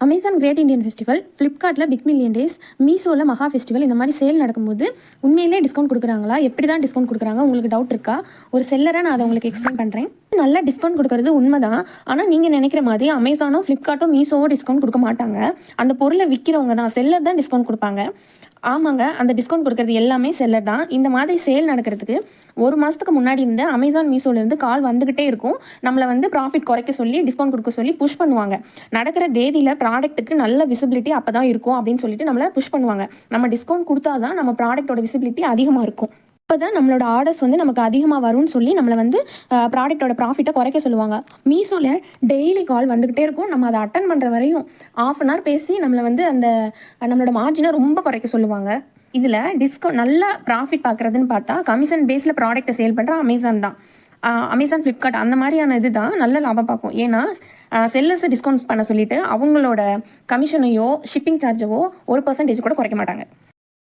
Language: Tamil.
அமேசான் கிரேட் இண்டியன் ஃபெஸ்டிவல், ஃப்ளிப்கார்ட்டில் பிக் மில்லியன் டேஸ், மீஷோவில் மகா ஃபெஸ்டிவல் இந்த மாதிரி சேல் நடக்கும்போது உண்மையிலே டிஸ்கவுண்ட் கொடுக்குறாங்களா? எப்படி தான் டிஸ்கவுண்ட் கொடுக்குறாங்க? உங்களுக்கு டவுட் இருக்கா? ஒரு செல்லரை நான் அதை உங்களுக்கு எக்ஸ்பிளைன் பண்ணுறேன். நல்லா டிஸ்கவுண்ட் கொடுக்கறது உண்மைதான். ஆனால் நீங்கள் நினைக்கிற மாதிரி அமேசானோ ஃப்ளிப்கார்ட்டோ மீஷோவோ டிஸ்கவுண்ட் கொடுக்க மாட்டாங்க. அந்த பொருளை விற்கிறவங்க தான், செல்லர் தான் டிஸ்கவுண்ட் கொடுப்பாங்க. ஆமாங்க, அந்த டிஸ்கவுண்ட் கொடுக்குறது எல்லாமே செல்லர் தான். இந்த மாதிரி சேல் நடக்கிறதுக்கு ஒரு மாதத்துக்கு முன்னாடி இருந்து அமேசான் மீஷோலேருந்து கால் வந்துக்கிட்டே இருக்கும். நம்மளை வந்து ப்ராஃபிட் குறைக்க சொல்லி டிஸ்கவுண்ட் கொடுக்க சொல்லி புஷ் பண்ணுவாங்க. நடக்கிற தேதியில் ப்ராடக்ட்டுக்கு நல்ல விசிபிலிட்டி அப்போ தான் இருக்கும் அப்படின்னு சொல்லிட்டு நம்மளை புஷ் பண்ணுவாங்க. நம்ம டிஸ்கவுண்ட் கொடுத்தா தான் நம்ம ப்ராடக்ட்டோட விசிபிலிட்டி அதிகமாக இருக்கும். அப்போ தான் நம்மளோட ஆர்டர்ஸ் வந்து நமக்கு அதிகமாக வரும்னு சொல்லி நம்மளை வந்து ப்ராடக்ட்டோட ப்ராஃபிட்டை குறைக்க சொல்லுவாங்க. மீஷோவில் டெய்லி கால் வந்துக்கிட்டே இருக்கும். நம்ம அதை அட்டன் பண்ணுற வரையும் ½ பேசி நம்மளை வந்து அந்த நம்மளோட மார்ஜினை ரொம்ப குறைக்க சொல்லுவாங்க. இதில் டிஸ்கவுண்ட் நல்லா ப்ராஃபிட் பார்க்குறதுன்னு பார்த்தா கமிஷன் பேஸில் ப்ராடக்ட்டை சேல் பண்ணுற அமேசான் தான். அமேசான், ஃப்ளிப்கார்ட் அந்த மாதிரியான இது தான் நல்ல லாபம் பார்க்கும். ஏன்னா செல்லர்ஸை டிஸ்கவுண்ட்ஸ் பண்ண சொல்லிட்டு அவங்களோட கமிஷனையோ ஷிப்பிங் சார்ஜவோ 1% கூட குறைக்க மாட்டாங்க.